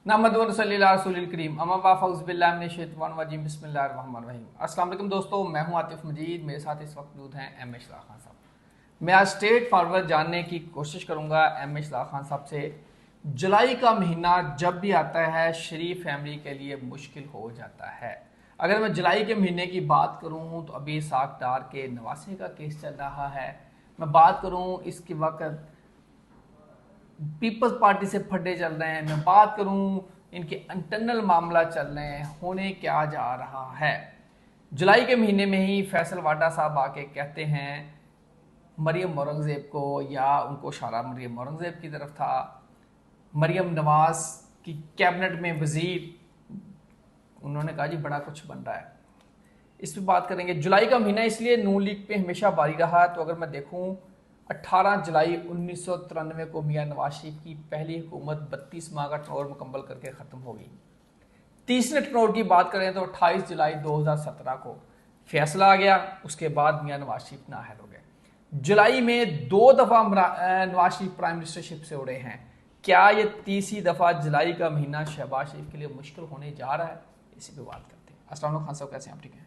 नहमदुहु व नसल्ली अला रसूलिल करीम अम्मा बाद फ़ऊज़ु बिल्लाहि मिनश शैतानिर रजीम बिस्मिल्लाहिर रहमानिर रहीम। अस्सलाम वालेकुम दोस्तों, मैं हूं आतिफ मजीद। मेरे साथ इस वक्त मौजूद हैं एम ए इशराक खान साहब। मैं आज स्ट्रेट फॉरवर्ड जानने की कोशिश करूंगा एम ए इशराक खान साहब से। जुलाई का महीना जब भी आता है शरीफ फैमिली के लिए मुश्किल हो जाता है। अगर मैं जुलाई के महीने की बात करूं तो अभी इसाक डार के नवासे का केस चल रहा है। मैं बात करूं इसके वक्त पीपल्स पार्टी से फड्डे चल रहे हैं। मैं बात करूं इनके इंटरनल मामला चल रहे हैं, होने क्या जा रहा है। जुलाई के महीने में ही फैसल वाडा साहब आके कहते हैं मरियम औरंगजेब को, या उनको इशारा मरियम औरंगजेब की तरफ था। मरियम नवाज की कैबिनेट में वजीर, उन्होंने कहा जी बड़ा कुछ बन रहा है। इस पर बात करेंगे। जुलाई का महीना इसलिए नून लीग पे हमेशा भारी रहा। तो अगर मैं देखूं 18 जुलाई 1993 को मियां नवाज शरीफ की पहली हुकूमत 32 माह का टर्नओवर मुकम्मल करके ख़त्म हो गई। तीसरे टर्नओवर की बात करें तो 28 जुलाई 2017 को फैसला आ गया। उसके बाद मियां नवाज शरीफ नाअहल हो गए। जुलाई में 2 दफ़ा नवाज शरीफ प्राइम मिनिस्टरशिप से उड़े हैं। क्या ये तीसरी दफ़ा जुलाई का महीना शहबाज शरीफ के लिए मुश्किल होने जा रहा है? इसी पे बात करते हैं। अस्सलाम वालेकुम खान साहब, कैसे हैं आप? ठीक हैं?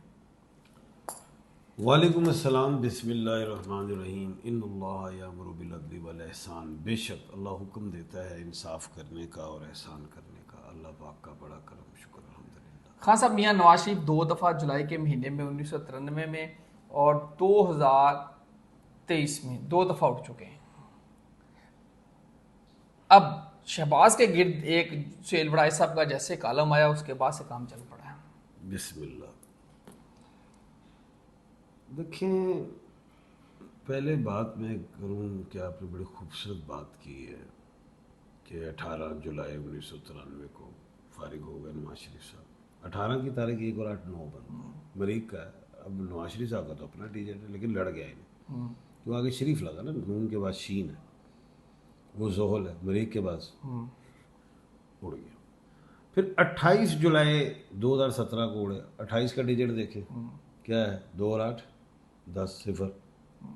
वालेकुम अस्सलाम। बिस्मिल्लाहिर्रहमानिर्रहीम। इन्नल्लाह यअमुरु बिल अदली वल इहसान। बेशक अल्लाह हुक्म देता है इंसाफ करने का और एहसान करने का। अल्लाह पाक का बड़ा करम शुक्र अल्हम्दुलिल्लाह। खान साहब, मियां नवाज शरीफ 2 दफ़ा जुलाई के महीने में 1993 में और 2023 में 2 दफ़ा उठ चुके हैं। अब शहबाज के गिर्द एक सुहेल बड़ाई साहब का जैसे कालम आया, उसके बाद से काम चल पड़ा है। बिस्मिल्लाह। देखें, पहले बात मैं करूं कि आपने बड़ी खूबसूरत बात की है कि 18 जुलाई 1993 को फारिग हो गए नवाज शरीफ साहब। 18 की तारीख 1 और 8 9 बन मरीक का है। अब नवाज शरीफ साहब का तो अपना टीचर है, लेकिन लड़ गया इन्हें। तो आगे शरीफ लगा ना, नून के बाद शीन है, वो जोहल है, मरीक के बाद उड़ गया। फिर 28 जुलाई 2017 को उड़े। 28 का डिजिट देखे क्या है, 2 और 8 10 0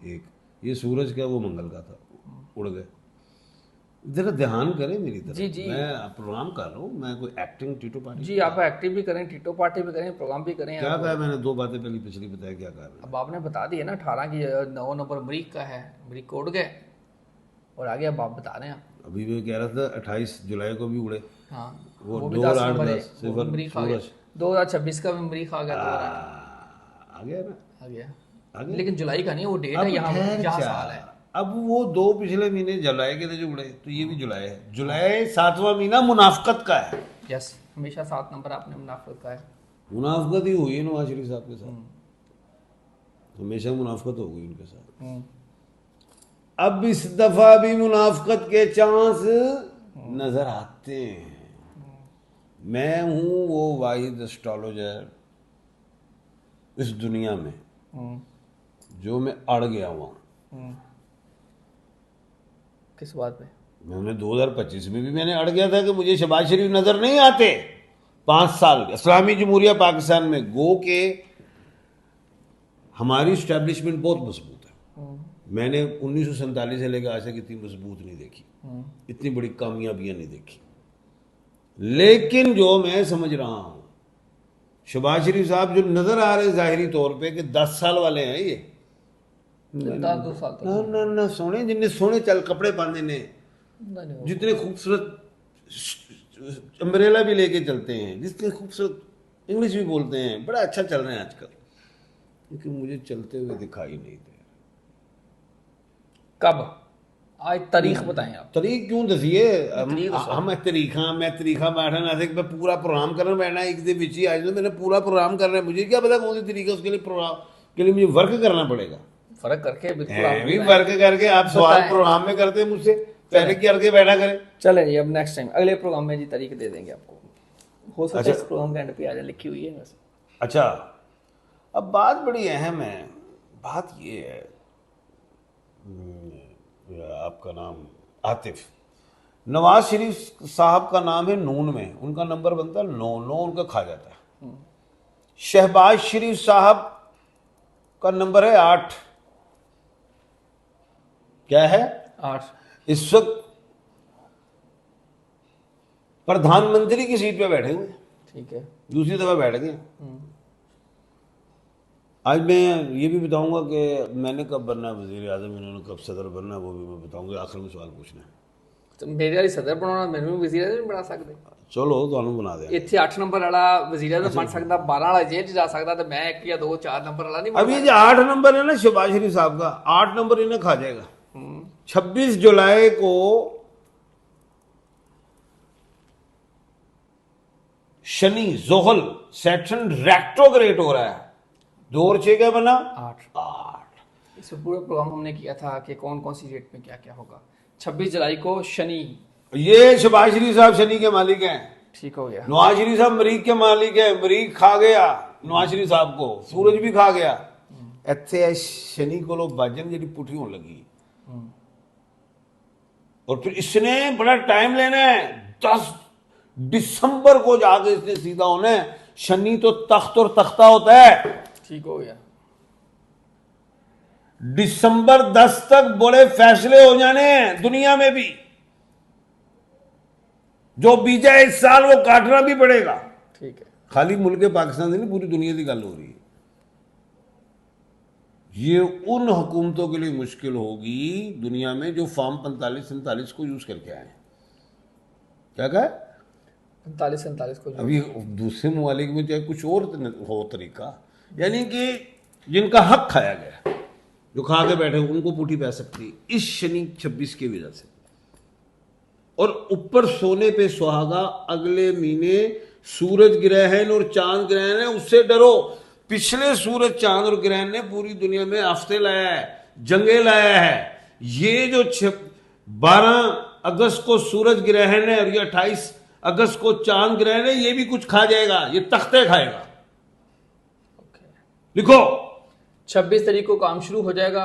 1। ये सूरज का, वो मंगल का था, उड़ गए। जरा ध्यान करें मेरी तरफ। जी जी मैं प्रोग्राम कर रहा हूँ, मैं कोई एक्टिंग टीटो पार्टी जी, आप एक्टिव भी करें, टीटो पार्टी भी करें, प्रोग्राम भी करें। क्या आप कहा मैंने? 2 बातें पहले पिछली बताया, क्या कहा मैंने? अब आपने बता दिया ना, 18 की 9 नंबर मरीक का है, मरीक को उड़ गए और आगे अब आप बता रहे हैं। अभी मैं कह रहा था 28 जुलाई को भी उड़े। हाँ, वो भी 2 और 10 8 नंबर है, 10 वो भी 0 मरीक आ गया। सूरज 2026 का भी मरीक आ गया, 2 और 8 आ गया ना, आ गया। आ गया। लेकिन जुलाई का नहीं, वो डेट अब है, यहाँ ठहर जहाँ जा। साल है। अब वो 2 पिछले महीने जुलाई के थे जो उड़े, तो ये भी जुलाई है। जुलाई 7वां महीना मुनाफकत का है। यस, हमेशा 7 नंबर आपने मुनाफिक का है। मुनाफकत ही हुई है नवाज शरीफ साहब के साथ, हमेशा मुनाफकत हो गई उनके साथ। अब इस दफा भी मुनाफकत के चांस नजर आते हैं। मैं हूं वो वाहिद एस्ट्रोलॉजर इस दुनिया में जो मैं अड़ गया हुआ। किस बात पे? मैंने 2025 में भी मैंने अड़ गया था कि मुझे शहबाज शरीफ नजर नहीं आते। 5 साल इस्लामी जमहूरिया पाकिस्तान में गो के हमारी स्टैब्लिशमेंट बहुत मजबूत है। मैंने 1947 से लेकर आज तक इतनी मजबूत नहीं देखी, इतनी बड़ी कामयाबियां नहीं देखी। लेकिन जो मैं समझ रहा हूं, शहबाज शरीफ साहब जो नजर आ रहे जाहिरी तौर पे कि 10 साल वाले हैं ये, 2 साल तक ना ना ना, सोने जिन्हें सोने चल कपड़े पाने ने, नहीं, जितने खूबसूरत अम्ब्रेला भी लेके चलते हैं, जितने खूबसूरत इंग्लिश भी बोलते हैं, बड़ा अच्छा चल रहे हैं आजकल, लेकिन मुझे चलते हुए दिखाई नहीं दे। कब? आज तारीख बताएं आप। तरीक क्यों दसिए? तरीक दसो। हम तरीका बैठा ना थे, मैं पूरा प्रोग्राम करना बैठना एक दे विच ही आज ना, मैंने पूरा प्रोग्राम करना है। मुझे क्या पता कौन सी तरीका, उसके लिए प्रोग्राम के लिए मुझे वर्क करना पड़ेगा। फर्क करके बिल्कुल है आप भी वर्क करके आप सवाल बताएं। प्रोग्राम में करते हैं मुझसे, पहले करके बैठा करें। चलें जी, अब नेक्स्ट टाइम अगले प्रोग्राम में जी तारीख दे देंगे आपको। हो सकता है अच्छा। इस प्रोग्राम के एंड पे आ जाए, लिखी हुई है वैसे। अच्छा, अब बात बड़ी अहम है। बात ये है, आपका नाम आतिफ, नवाज शरीफ साहब का नाम है नून में, उनका नंबर बनता है 9, 9 उनका खा जाता है। शहबाज शरीफ साहब का नंबर है 8। क्या है? 8। इस वक्त प्रधानमंत्री की सीट पे बैठेंगे, ठीक है। दूसरी दफा बैठ गए। आज मैं ये भी बताऊंगा कि मैंने कब बनना है वजीर आजम, इन्होंने कब सदर बनना है, वो भी मैं बताऊंगा। आखिर में सवाल पूछना है तो मेरे वाली सदर बनाना, मैनू भी वजीर आजम बना सकते। चलो ਤੁਹਾਨੂੰ बना दें। ਇੱਥੇ 8 ਨੰਬਰ ਵਾਲਾ ਵਜ਼ੀਰ ਆਜ਼ਮ ਬਣ ਸਕਦਾ, 12 ਵਾਲਾ ਜੇਲ੍ਹ 'ਚ ਜਾ ਸਕਦਾ, ਤੇ मैं 1 या 2 4 नंबर वाला नहीं बन अब ये जो 8 नंबर है ना शहबाज शरीफ साहब का, 8 नंबर इन्हें खा जाएगा। 26 जुलाई को शनि जोहल सैटर्न रेट्रोग्रेड हो रहा है। 2 और 6 क्या बना? 8। इसमें पूरा प्रोग्राम हमने किया था कि कौन कौन सी डेट में क्या क्या होगा। 26 जुलाई को शनि, ये शहबाज शरीफ साहब शनि के मालिक हैं। ठीक हो गया। नवाज शरीफ साहब मरीक के मालिक है, मरीक खा गया नवाज शरीफ साहब को, सूरज भी खा गया। ਇੱਥੇ शनि को लोग बाजन जी पुठी होने लगी, और फिर इसने बड़ा टाइम लेना है। 10 दिसंबर को जाके इसने सीधा होना है। शनि तो तख्त और तख्ता होता है। ठीक हो गया। दिसंबर 10 तक बड़े फैसले हो जाने हैं दुनिया में भी। जो बीजा इस साल वो काटना भी पड़ेगा। ठीक है। खाली मुल्क पाकिस्तान से नहीं, पूरी दुनिया की गल हो रही है। ये उन हुकूमतों के लिए मुश्किल होगी दुनिया में जो फॉर्म 45-47 को यूज करके आए। क्या कहा? 45-47 को। अभी दूसरे ममालिक में चाहे कुछ और हो तरीका, यानी कि जिनका हक खाया गया, जो खा के बैठे उनको पूठी पै सकती इस शनि 26 की वजह से। और ऊपर सोने पे सुहागा, अगले महीने सूरज ग्रहण और चांद ग्रहण है, उससे डरो। पिछले सूरज चांद और ग्रहण ने पूरी दुनिया में आफते लाया है, जंगे लाया है। ये जो 12 अगस्त को सूरज ग्रहण है और ये 28 अगस्त को चांद ग्रहण है, ये भी कुछ खा जाएगा, ये तख्ते खाएगा। लिखो 26 तारीख को काम शुरू हो जाएगा।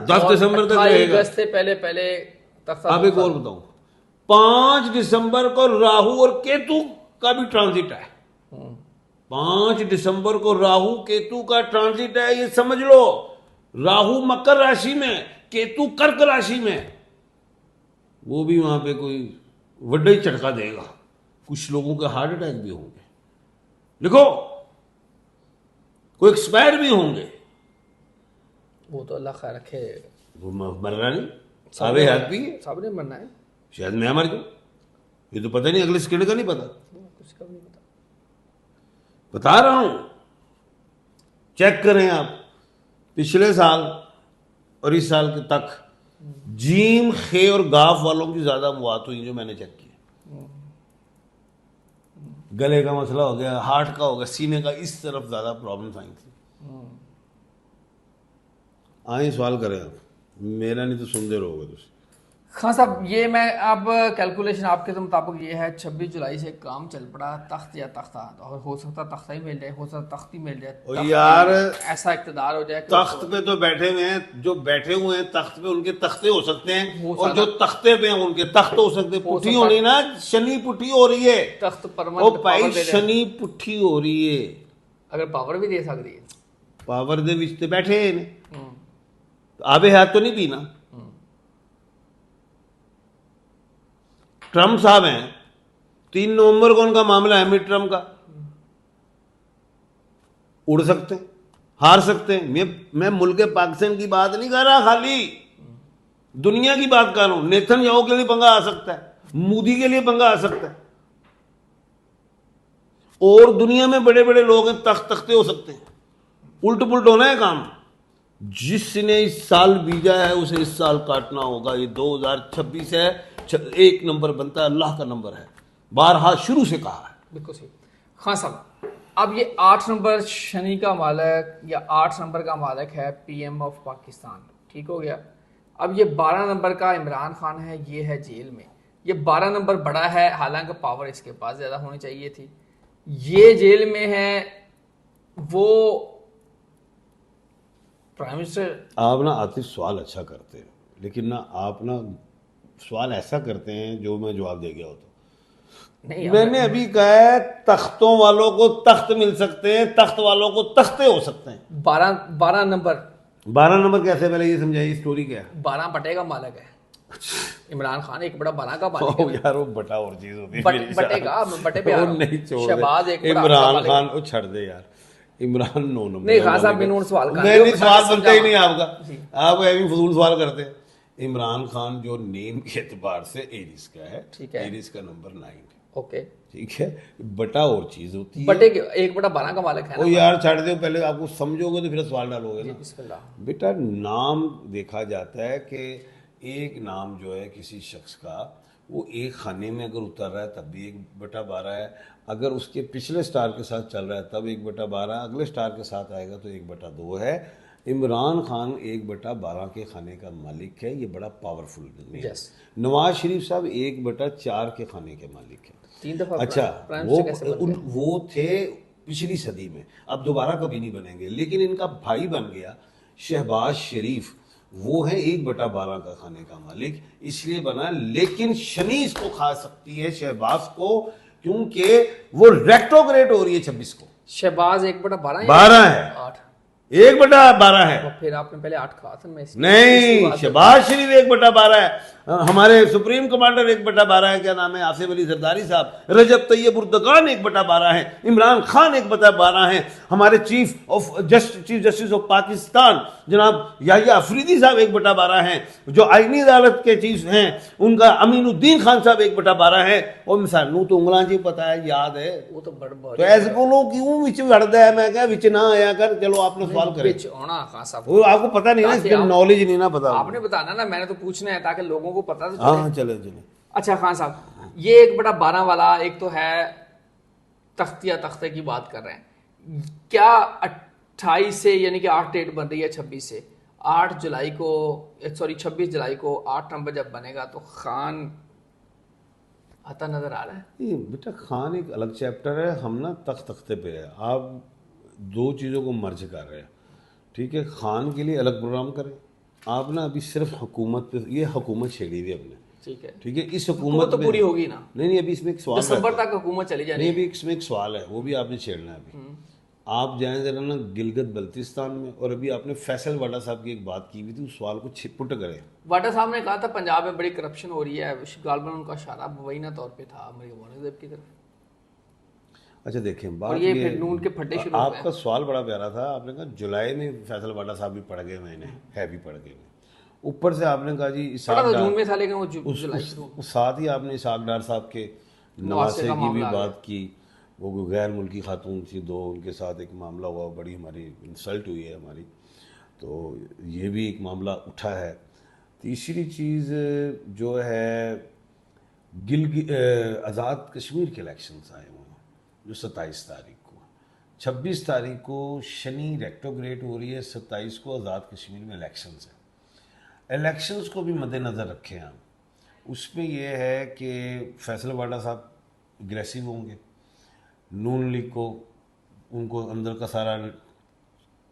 10 दिसंबर तक रहेगा। अगस्त से पहले पहले तख्ता। अब एक और बताऊं, 5 दिसंबर को राहु और केतु का भी ट्रांजिट है। 5 दिसंबर को राहु केतु का ट्रांजिट है, ये समझ लो। राहु मकर राशि में, केतु कर्क राशि में। वो भी वहां पे कोई बड़ा ही झटका देगा। कुछ लोगों के हार्ट अटैक भी होंगे, लिखो, कोई एक्सपायर भी होंगे। वो तो अल्लाह खैर रखे। वो मरना नहीं, सारे हाथ भी सबने मरना है। शायद मैं मर जाऊं, ये तो पता नहीं, अगले सेकंड का नहीं पता। कुछ का भी नहीं पता। बता रहा हूं, चेक करें आप। पिछले साल और इस साल के तक जीम, खे और गाफ वालों की ज्यादा मौत हुई, जो मैंने चेक किया। गले का मसला हो गया, हार्ट का हो गया, सीने का, इस तरफ ज्यादा प्रॉब्लम्स आई थी। आए सवाल करें आप, मेरा नहीं तो सुनते रहोगे तुम। खान साहब, ये मैं अब कैलकुलेशन आपके तो मुताबिक ये है 26 जुलाई से काम चल पड़ा, तख्त या तख्ता, और हो सकता तख्ता ही मिल जाए, हो सकता तख्त ही मिल जाए। और यार ऐसा इक़्तिदार हो जाए। तख्त पे तो बैठे हुए हैं, जो बैठे हुए हैं तख्त पे उनके तख्ते हो सकते हैं, और जो तख्ते पे हैं उनके तख्त हो सकते हैं। पुट्ठी होनी ना, शनि पुट्ठी हो रही है। तख्त पर भाई शनि पुट्ठी हो रही है। अगर पावर भी दे सकती है, पावर दे विच ते बैठे ने, आबे हाथ तो नहीं पीना। ट्रम्प साहब हैं, 3 नवंबर को उनका मामला है, मिड ट्रम्प का। उड़ सकते हैं, हार सकते हैं। मैं मुल्क पाकिस्तान की बात नहीं कर रहा, खाली दुनिया की बात कर रहा हूं। नेतन्याहू के लिए पंगा आ सकता है, मोदी के लिए पंगा आ सकता है, और दुनिया में बड़े बड़े लोग हैं, तख्ते हो सकते हैं। उल्ट पुल्ट होना है काम। जिसने इस साल बीजा है उसे इस साल काटना होगा। ये 2026 है, 1 नंबर बनता है, अल्लाह का नंबर है, बारहा शुरू से कहा है। बिल्कुल सही। खान साहब, अब ये 8 नंबर शनि का मालिक या 8 नंबर का मालिक है PM ऑफ पाकिस्तान, ठीक हो गया। अब ये 12 नंबर का इमरान खान है, ये है जेल में। ये 12 नंबर बड़ा है, हालांकि पावर इसके पास ज़्यादा होनी चाहिए थी। ये जेल में है, वो प्राइम मिनिस्टर। आप ना आतिफ सवाल अच्छा करते हैं, लेकिन ना आप ना सवाल ऐसा करते हैं जो मैं जवाब दे गया होता। नहीं, मैंने अभी कहा है तख्तों वालों को तख्त मिल सकते हैं, तख्त वालों को तख्ते हो सकते हैं। 12 नंबर 12 नंबर कैसे, पहले ये समझाइए, स्टोरी क्या है? 12 बटे का मालिक है। इमरान खान एक बड़ा बना का मालिक है। यार वो बटा और चीज होती है मेरे बटे साथ। का बटे पे आ रहा हूं। नहीं छोड़ शहबाज दे एक बड़ा इमरान मालिक खान, वो छड़ दे यार। इमरान 9 नंबर नहीं, का खान साहब मालिक है। बिनून सवाल कर मैं जो नहीं, बता सवाल के बनता ही समझा। नहीं आपका, जी। आप ऐसे फजूल सवाल करते हैं। इमरान खान जो नेम के एतबार से एरिस का है, ठीक है। एरिस का नंबर 9 है, ओके, ठीक है। बटा और चीज होती है। बटे के एक बड़ा बना का मालिक है ओ ना। यार छाड़ दो, पहले आपको समझोगे तो फिर सवाल डालोगे जी ना। बिस्मिल्लाह। बेटा नाम देखा जाता है कि एक नाम जो है किसी शख्स का, वो एक खाने में अगर उतर रहा है तब भी 1/12 है, अगर उसके पिछले स्टार के साथ चल रहा है तब 1/12, अगले स्टार के साथ आएगा तो 1/2 है। इमरान खान 1/12 के खाने का मालिक है, ये बड़ा पावरफुल है। यस। नवाज शरीफ साहब 1/4 के खाने के मालिक हैं। 3 दफा अच्छा, प्राइम वो मिनिस्टर कैसे बन गए? वो थे पिछली सदी में, अब दोबारा कभी नहीं बनेंगे, लेकिन इनका भाई बन गया शहबाज शरीफ, वो है 1/12 का खाने का मालिक, इसलिए बना। लेकिन शनि इसको खा सकती है शहबाज को, क्योंकि वो रेट्रोग्रेड हो रही है 26 को। शहबाज 1/12 12 है, 8। 1/12 है। तो फिर आपने पहले 8 कहा था। मैं नहीं, शहबाज शरीफ 1/12 है। हमारे सुप्रीम कमांडर 1/12 है, क्या नाम है, आसिफ अली जरदारी साहब। रजब तैयब उर्दगान 1/12 है। इमरान खान 1/12 है। हमारे चीफ जस्टिस ऑफ पाकिस्तान जनाब याहिया अफरीदी साहब 1/12 हैं। जो आईनी अदालत के चीफ हैं उनका अमीनुद्दीन खान साहब 1/12 है। और मिसाल नू तो उंगलां जी पता है, याद है। वो तो बड़ तो ऐसे बोलो क्यों विच वड़दा है, मैं क्या विच ना आया कर। चलो आपने सवाल करे, बिच होना खान साहब। वो आपको पता नहीं ना, ताकि इसका आप- नॉलेज नहीं ना पता। आपने बताना ना, मैंने तो पूछना है ताकि लोगों को पता तो हाँ चले। चले चले। अच्छा खान साहब, ये 1/12 वाला एक तो है तख्तिया तख्ते की बात कर रहे हैं, क्या 28 से यानी कि 8 डेट बन रही है 26 से 8 जुलाई को, सॉरी 26 जुलाई को 8 नंबर जब बनेगा तो खान आता नजर आ रहा है। ये बेटा खान एक अलग चैप्टर है, हम ना तख्ते पे है। आप दो चीज़ों को मर्ज कर रहे हैं, ठीक है। खान के लिए अलग प्रोग्राम करें। आप ना अभी सिर्फ हुकूमत पे, ये हुकूमत छेड़ी हुई हमने, ठीक है। ठीक है। इस हुकूमत हुकूमत तो में पूरी होगी ना, नहीं, अभी इसमें एक सवाल दिसंबर रहता है। तक हुकूमत चली जानी नहीं, है। अभी इसमें एक सवाल है, वो भी आपने छेड़ना है अभी। आप जाएं जरा ना गिलगित बल्तिस्तान में, और अभी आपने फैसल वाडा साहब की एक बात की हुई थी, उस सवाल को पुट करें। वाटा साहब ने कहा था पंजाब में बड़ी करप्शन हो रही है, गालबन उनका इशारा मुबैना तौर पे था मरियम औरंगजेब की तरफ। अच्छा देखें, बात और ये फिर नून के फड्डे शुरू हो गए। आपका सवाल बड़ा प्यारा था। आपने कहा जुलाई में फैसल वाडा साहब भी पढ़ गए, मैंने है भी पढ़ गए। ऊपर से आपने कहा जी पता इसाक तो डार, जून में था लेकिन वो जुलाई उस साथ ही आपने इसाक डार साहब के नवासे का की भी मामला आ गया। बात की। वो गैर मुल्की खातून थी दो, उनके साथ एक मामला हुआ, बड़ी हमारी इंसल्ट हुई है हमारी, तो ये भी एक मामला उठा है। तीसरी चीज़ जो है आज़ाद कश्मीर के इलेक्शंस आए हुए हैं जो 27 तारीख को, 26 तारीख को शनि रेट्रोग्रेड हो रही है, 27 को आज़ाद कश्मीर में इलेक्शंस हैं। इलेक्शंस को भी मद्देनज़र रखें आप। उसमें यह है कि फैसल वाडा साहब एग्रेसिव होंगे, नून लीग को उनको अंदर का सारा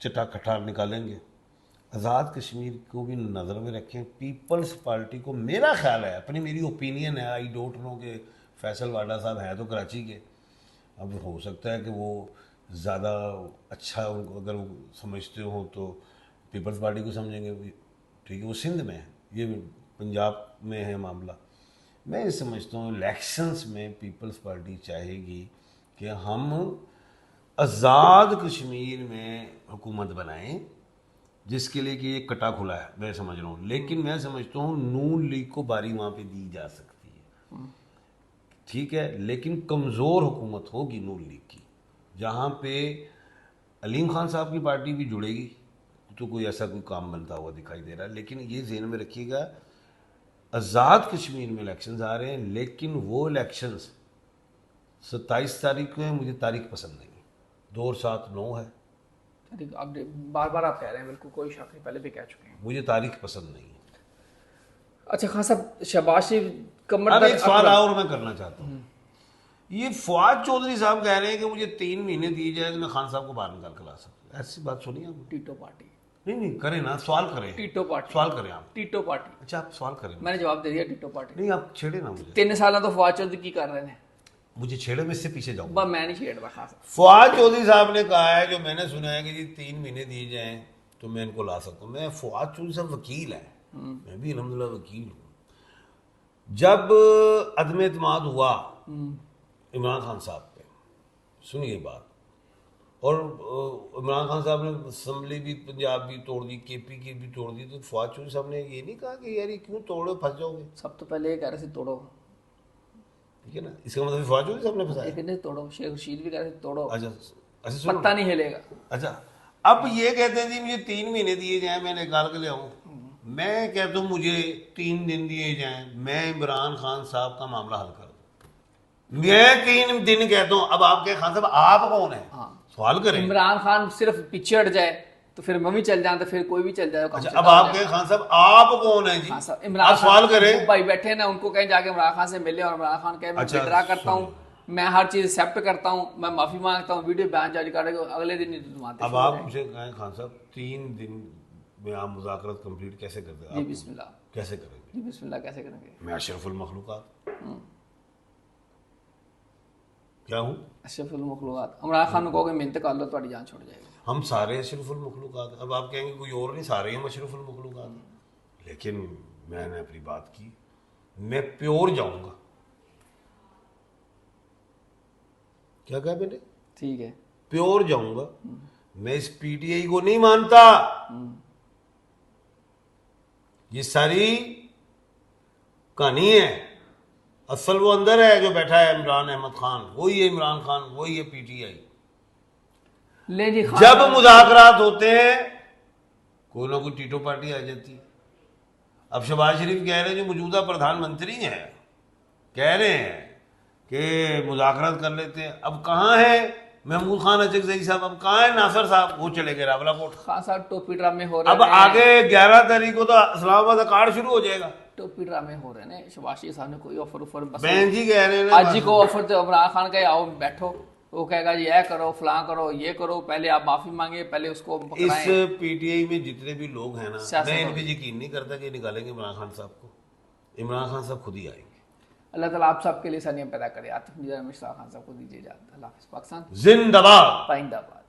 चटा खटार निकालेंगे। आज़ाद कश्मीर को भी नज़र में रखें। पीपल्स पार्टी को, मेरा ख्याल है, अपनी मेरी ओपिनियन है, आई डोंट नो कि फैसल वाडा साहब हैं तो कराची के, अब हो सकता है कि वो ज़्यादा अच्छा उनको अगर वो समझते हो तो पीपल्स पार्टी को समझेंगे, ठीक है। वो सिंध में है, ये पंजाब में है मामला। मैं ये समझता हूँ इलेक्शंस में पीपल्स पार्टी चाहेगी कि हम आज़ाद कश्मीर में हुकूमत बनाएं, जिसके लिए कि ये कटा खुला है, मैं समझ रहा हूँ। लेकिन मैं समझता हूँ नून लीग को बारी वहाँ पे दी जा सकती है, ठीक है। लेकिन कमज़ोर हुकूमत होगी नून लीग की, जहाँ पे अलीम खान साहब की पार्टी भी जुड़ेगी, तो कोई ऐसा कोई काम बनता हुआ दिखाई दे रहा है। लेकिन ये ज़हन में रखिएगा, आज़ाद कश्मीर में इलेक्शंस आ रहे हैं, लेकिन वो इलेक्शंस 27 तारीख को है। मुझे तारीख पसंद नहीं है, 2 और 7 9 है। अब बार बार आप कह रहे हैं, बिल्कुल कोई शक नहीं, पहले भी कह चुके हैं। मुझे तारीख पसंद नहीं है। अच्छा खान साहब, शहबाज शरीफ कमर अब दर्द एक सवाल अकबर- और मैं करना चाहता हूँ। ये फवाद चौधरी साहब कह रहे हैं कि मुझे 3 महीने दिए जाए तो मैं खान साहब को बाहर निकाल कर ला सकता हूँ। ऐसी बात सुनिए आपने? टीटो पार्टी, नहीं करें ना, सवाल करें, टीटो पार्टी, सवाल करें आप। टीटो पार्टी। अच्छा आप सवाल करें, मैंने जवाब दे दिया, टीटो पार्टी। नहीं आप छेड़े ना मुझे। 3 साल तो फवाद चौधरी की कर रहे हैं, मुझे छेड़े में इससे पीछे जाऊँ। बस मैं नहीं छेड़ रहा खान साहब। फवाद चौधरी साहब ने कहा है, जो मैंने सुना है कि जी 3 महीने दिए जाएं तो मैं इनको ला सकता हूँ। मैं फवाद चौधरी साहब वकील है, मैं भी अलहमदुलिल्लाह वकील हूँ। जब अदम एतमाद हुआ इमरान खान साहब पे, सुनिए बात, और इमरान खान साहब ने असम्बली भी पंजाब भी तोड़ दी, केपी की भी तोड़ दी, तो फवाद चौधरी साहब ने ये नहीं कहा कि यार ये क्यों तोड़ो, फंस जाओगे? सब तो पहले ये कह रहे थे तोड़ो, ठीक है ना, इसका मतलब फवाद चौधरी साहब ने फंसाया। लेकिन तोड़ो, शेख रशीद भी कह रहे थे तोड़ो, अच्छा अच्छा, सुनो पत्ता नहीं हिलेगा। अच्छा, अब ये कहते हैं जी मुझे 3 महीने दिए जाएं, मैं निकाल के ले आऊं। मैं कहता हूं मुझे 3 दिन दिए जाएं, मैं इमरान खान साहब का मामला हल कर दूं। मैं 3 दिन कहता हूं। अब आप क्या खान साहब, आप कौन है? हाँ, सवाल करें। इमरान खान सिर्फ पीछे हट जाए तो फिर मैं भी चल जाऊं, तो फिर कोई भी चल जाए। अच्छा, अब आप क्या खान साहब, आप कौन है जी? हाँ साहब, इमरान सवाल करें। भाई बैठे ना, उनको कहें जाके इमरान खान से मिले, और इमरान खान कहे मैं अच्छा, विड्रा करता हूँ, मैं हर चीज एक्सेप्ट करता हूँ, मैं माफी मांगता हूँ, वीडियो बयान जारी कर अगले दिन ही तुम्हारे। अब आप मुझे कहें खान साहब, 3 दिन में आप मुज़ाकरात कंप्लीट कैसे करते हैं? जी बिस्मिल्लाह, कैसे करेंगे? जी बिस्मिल्लाह कैसे करेंगे? मैं अशरफुल मखलूकात क्या हूँ? अशरफुल मखलूकात। इमरान खान को कहोगे मिन्नत कर लो, तुम्हारी जान छोड़ जाएगी। हम सारे अशरफुल मखलूकात। अब आप कहेंगे कोई और नहीं, सारे हम अशरफुल मखलूकात। लेकिन मैंने अपनी बात की, मैं प्योर जाऊंगा। क्या कहा मैंने? ठीक है, प्योर जाऊंगा। मैं इस पीटीआई को नहीं मानता। ये सारी कहानी है, असल वो अंदर है जो बैठा है इमरान अहमद खान, वही है इमरान खान, वही है पीटीआई। ले जी खान जब मुज़ाकरात होते हैं कोई ना कोई टीटो पार्टी आ जाती है। अब शहबाज शरीफ कह रहे हैं, जो मौजूदा प्रधानमंत्री हैं, कह रहे हैं कि मुज़ाकरात कर लेते हैं। अब कहाँ है महमूद खान अचकज़ई साहब? अब कहाँ है नासिर साहब? वो चले गए रावलाकोट। खान साहब टोपी ड्रामे हो रहे अब हैं। आगे 11 तारीख को तो इस्लामाबाद अखाड़ शुरू हो जाएगा। टोपी ड्रामे हो रहे हैं। शहबाज शरीफ साहब ने कोई ऑफर बहन जी कह रहे हैं आज जी को ऑफर, तो इमरान खान का आओ बैठो, वो कहेगा जी ये करो, फलां करो, ये करो, पहले आप माफी मांगे, पहले उसको इस पीटीआई में जितने भी लोग हैं ना, मैं इन पे यकीन नहीं करता कि निकालेंगे इमरान खान साहब को। इमरान खान साहब खुद ही आएंगे। अल्लाह ताला आप सबके लिए सनियम पैदा करे। आतिफ निज़ार मिश्रा खान साहब को दीजिए इजाज़त। अल्लाह हाफ़िज़। पाकिस्तान जिंदाबाद, पाइंदाबाद।